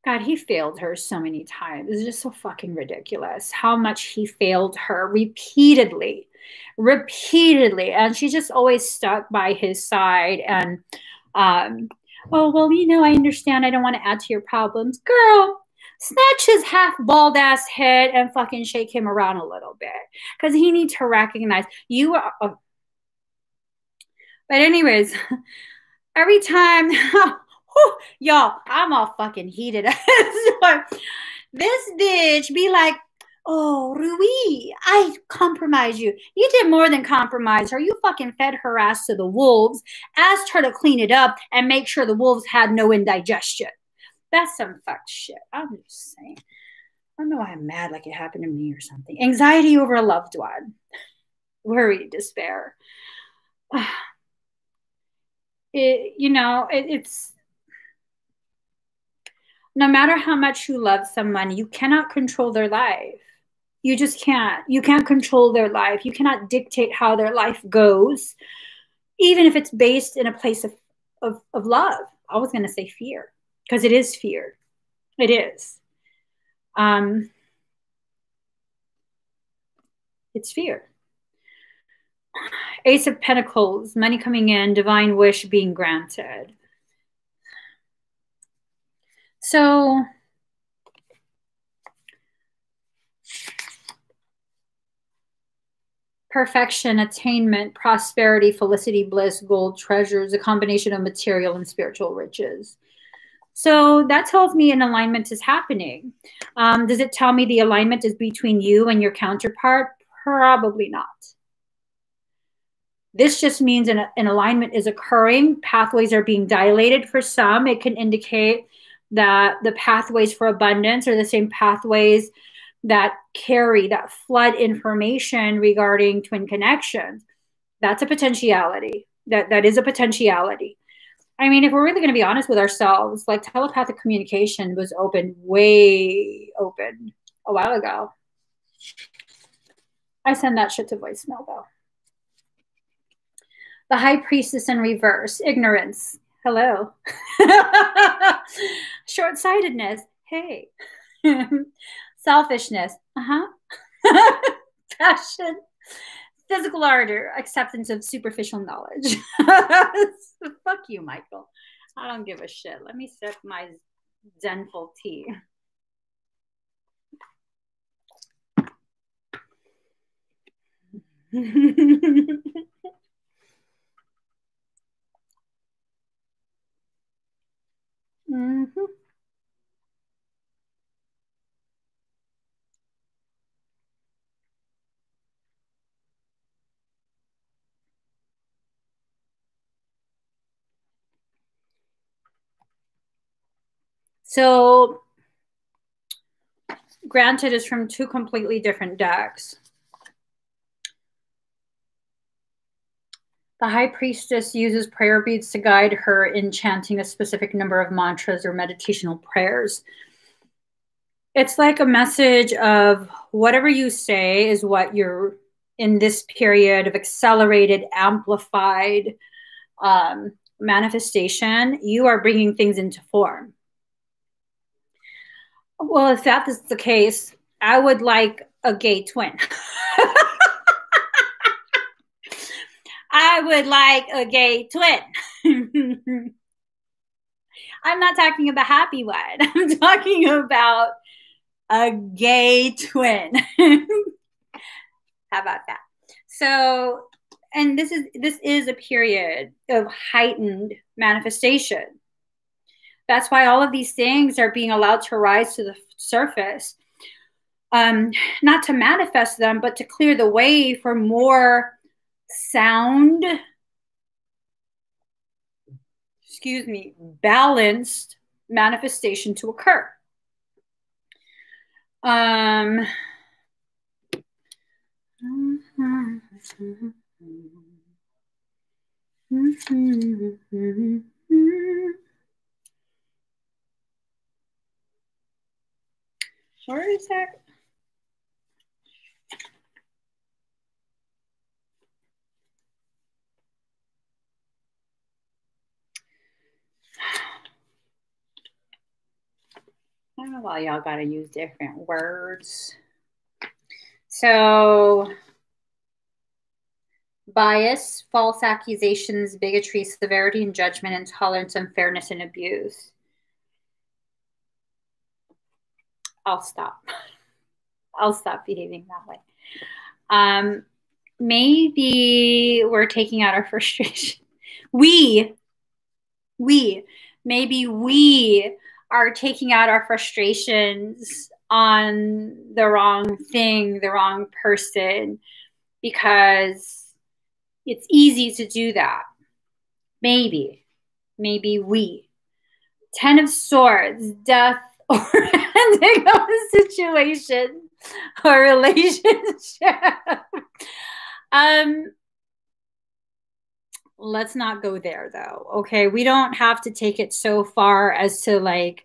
God, he failed her so many times. It's just so fucking ridiculous how much he failed her repeatedly. And she just always stuck by his side. And, oh, well, I understand. I don't want to add to your problems. Girl, snatch his half bald ass head and fucking shake him around a little bit. Because he needs to recognize you are. But anyways, every time, y'all, I'm all fucking heated. So, this bitch be like, oh, Rui, I compromised you. You did more than compromise her. You fucking fed her ass to the wolves, asked her to clean it up, and make sure the wolves had no indigestion. That's some fucked shit. I'm just saying. I don't know why I'm mad like it happened to me or something. Anxiety over a loved one. Worry, despair. It's no matter how much you love someone, you cannot control their life. You just can't. You can't control their life. You cannot dictate how their life goes, even if it's based in a place of love. I was going to say fear, because it is fear. It is. It's fear. Ace of Pentacles, money coming in, divine wish being granted. So perfection, attainment, prosperity, felicity, bliss, gold, treasures, a combination of material and spiritual riches. So that tells me an alignment is happening. Does it tell me the alignment is between you and your counterpart? Probably not. This just means an alignment is occurring. Pathways are being dilated for some. It can indicate that the pathways for abundance are the same pathways that carry, that flood information regarding twin connections. That's a potentiality. That is a potentiality. I mean, if we're really going to be honest with ourselves, like, telepathic communication was way open a while ago. I send that shit to voicemail, though. The High Priestess in reverse. Ignorance. Hello. Short-sightedness. Hey. Selfishness. Passion. Physical ardor. Acceptance of superficial knowledge. Fuck you, Michael. I don't give a shit. Let me sip my Zenful tea. Mm-hmm. So, granted is from two completely different decks. The High Priestess uses prayer beads to guide her in chanting a specific number of mantras or meditational prayers. It's like a message of whatever you say is what you're in this period of accelerated, amplified manifestation. You are bringing things into form. Well, if that is the case, I would like a gay twin. I would like a gay twin. I'm not talking about a happy one. I'm talking about a gay twin. How about that? So, and this is a period of heightened manifestation. That's why all of these things are being allowed to rise to the surface. Not to manifest them, but to clear the way for more sound excuse me, balanced manifestation to occur. Where is that? I don't know why y'all gotta use different words. So, bias, false accusations, bigotry, severity and judgment, intolerance, unfairness, and abuse. I'll stop. I'll stop behaving that way. Maybe we're taking out our frustration. Maybe we are taking out our frustrations on the wrong thing, the wrong person, because it's easy to do that. Maybe we. 10 of Swords, death or ending of a situation or relationship. Let's not go there though. Okay. We don't have to take it so far as to like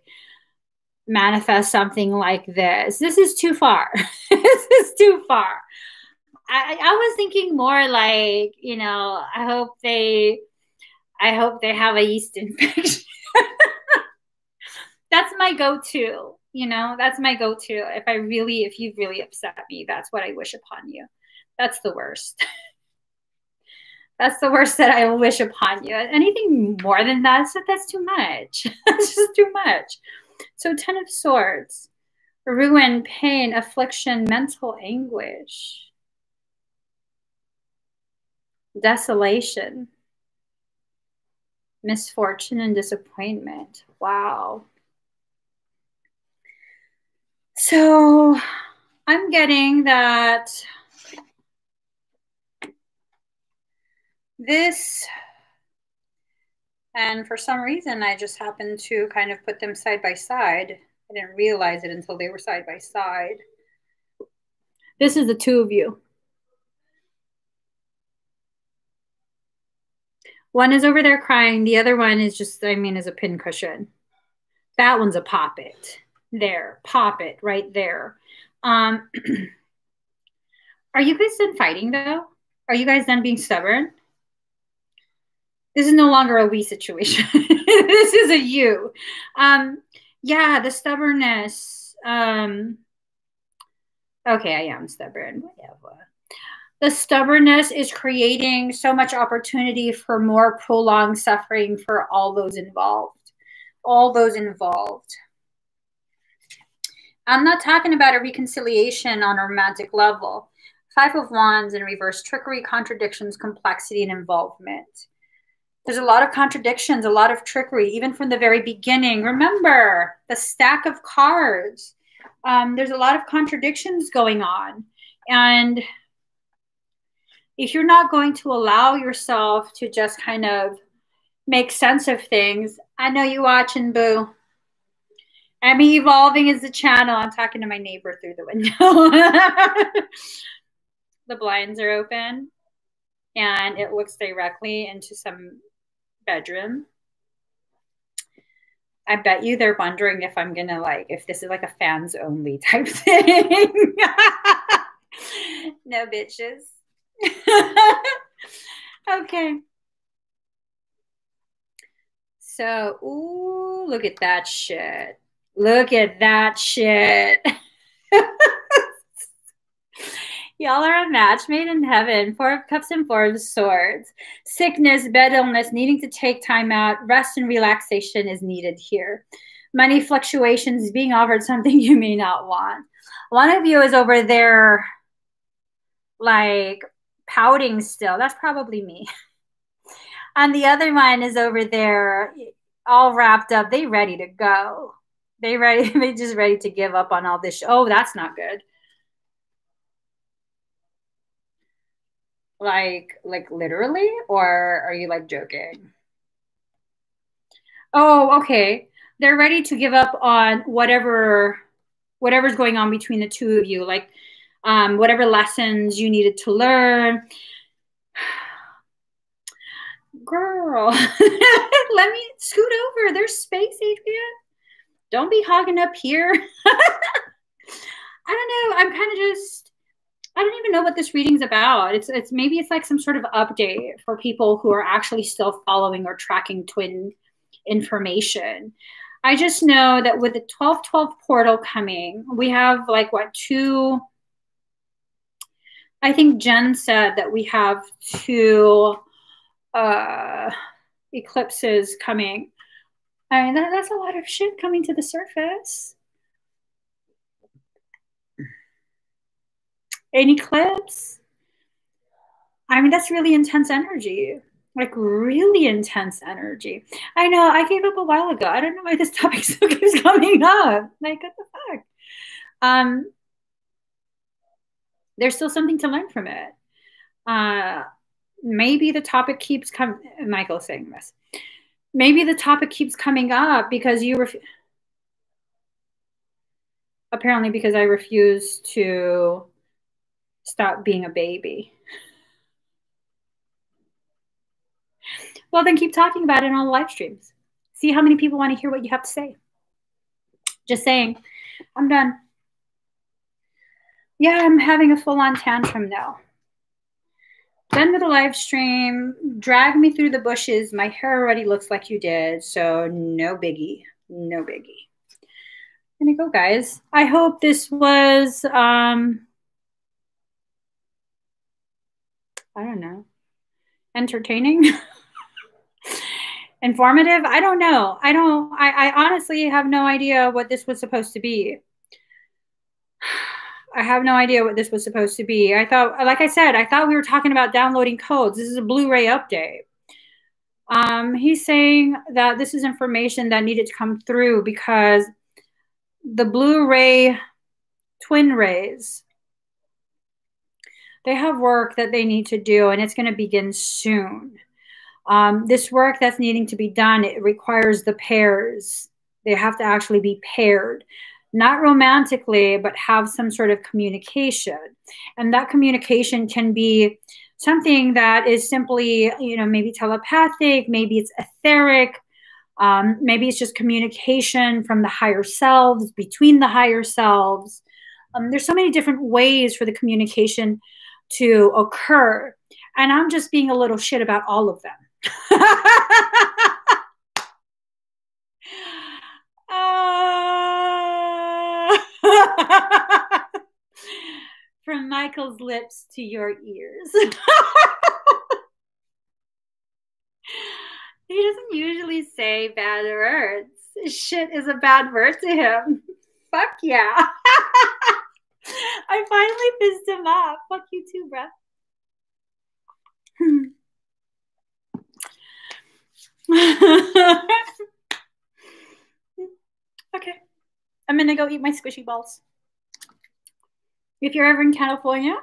manifest something like this. This is too far. This is too far. I was thinking more like, you know, I hope they have a yeast infection. That's my go-to, you know, that's my go-to. If you've really upset me, that's what I wish upon you. That's the worst. That's the worst that I will wish upon you. Anything more than that, that's too much. That's just too much. So 10 of Swords, ruin, pain, affliction, mental anguish, desolation, misfortune, and disappointment. Wow. So I'm getting that this, and for some reason, I just happened to kind of put them side by side. I didn't realize it until they were side by side. This is the two of you. One is over there crying. The other one is just, I mean, is a pincushion. That one's a pop it. There, pop it right there. Are you guys done fighting though? Are you guys done being stubborn? This is no longer a we situation. This is a you. Yeah, the stubbornness. Okay, I am stubborn. Whatever. The stubbornness is creating so much opportunity for more prolonged suffering for all those involved. All those involved. I'm not talking about a reconciliation on a romantic level. 5 of Wands in reverse, trickery, contradictions, complexity, and involvement. There's a lot of contradictions, a lot of trickery, even from the very beginning. Remember, the stack of cards. There's a lot of contradictions going on. And if you're not going to allow yourself to just kind of make sense of things, I know you watching, boo. Emmie Evolving is the channel. I'm talking to my neighbor through the window. The blinds are open and it looks directly into some bedroom. I bet you they're wondering if I'm gonna if this is like a fans only type thing. No bitches. Okay. So, ooh, look at that shit. Look at that shit. Y'all are a match made in heaven. 4 of Cups and 4 of Swords. Sickness, bed illness, needing to take time out. Rest and relaxation is needed here. Money fluctuations, being offered something you may not want. One of you is over there like pouting still. That's probably me. And the other one is over there all wrapped up. They ready to go. They just ready to give up on all this. Oh, that's not good. Like literally, or are you like joking? Oh, okay. They're ready to give up on whatever's going on between the two of you, like whatever lessons you needed to learn. Girl, let me scoot over. There's space, Adrian. Don't be hogging up here. I don't know. I'm kind of just, I don't even know what this reading's about. It's maybe it's like some sort of update for people who are actually still following or tracking twin information. I just know that with the 1212 portal coming, we have like what, two, I think Jen said that we have two eclipses coming. I mean, that's a lot of shit coming to the surface. An eclipse, I mean, that's really intense energy, like really intense energy. I know I gave up a while ago. I don't know why this topic still keeps coming up. Like, what the fuck? There's still something to learn from it. Maybe the topic keeps coming. Michael's saying this. Maybe the topic keeps coming up because you apparently because I refuse to stop being a baby. Well, then keep talking about it on the live streams. See how many people want to hear what you have to say. Just saying. I'm done. Yeah, I'm having a full-on tantrum now. Done with the live stream. Drag me through the bushes. My hair already looks like you did, so no biggie. No biggie. There you go, guys. I hope this was, I don't know, entertaining? Informative? I don't know. I honestly have no idea what this was supposed to be. I have no idea what this was supposed to be. I thought, like I said, I thought we were talking about downloading codes. This is a Blu-ray update. He's saying that this is information that needed to come through because the Blu-ray twin rays, they have work that they need to do, and it's going to begin soon. This work that's needing to be done, it requires the pairs. They have to actually be paired, not romantically, but have some sort of communication. And that communication can be something that is simply, you know, maybe telepathic, maybe it's etheric, maybe it's just communication from the higher selves, between the higher selves. There's so many different ways for the communication to occur. And I'm just being a little shit about all of them. From Michael's lips to your ears. He doesn't usually say bad words. Shit is a bad word to him. Fuck yeah. I finally pissed him off. Fuck you too, bruh. Okay. I'm gonna go eat my squishy balls. If you're ever in California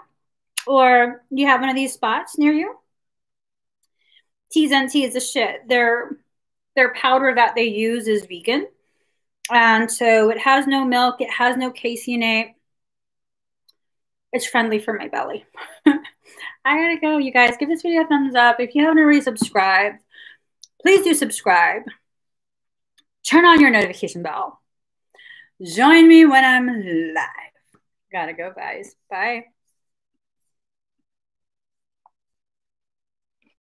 or you have one of these spots near you, T's and T is a shit. Their powder that they use is vegan. And so it has no milk. It has no caseinate. It's friendly for my belly. I gotta go, you guys. Give this video a thumbs up. If you haven't already subscribed, please do subscribe. Turn on your notification bell. Join me when I'm live. Gotta go, guys. Bye.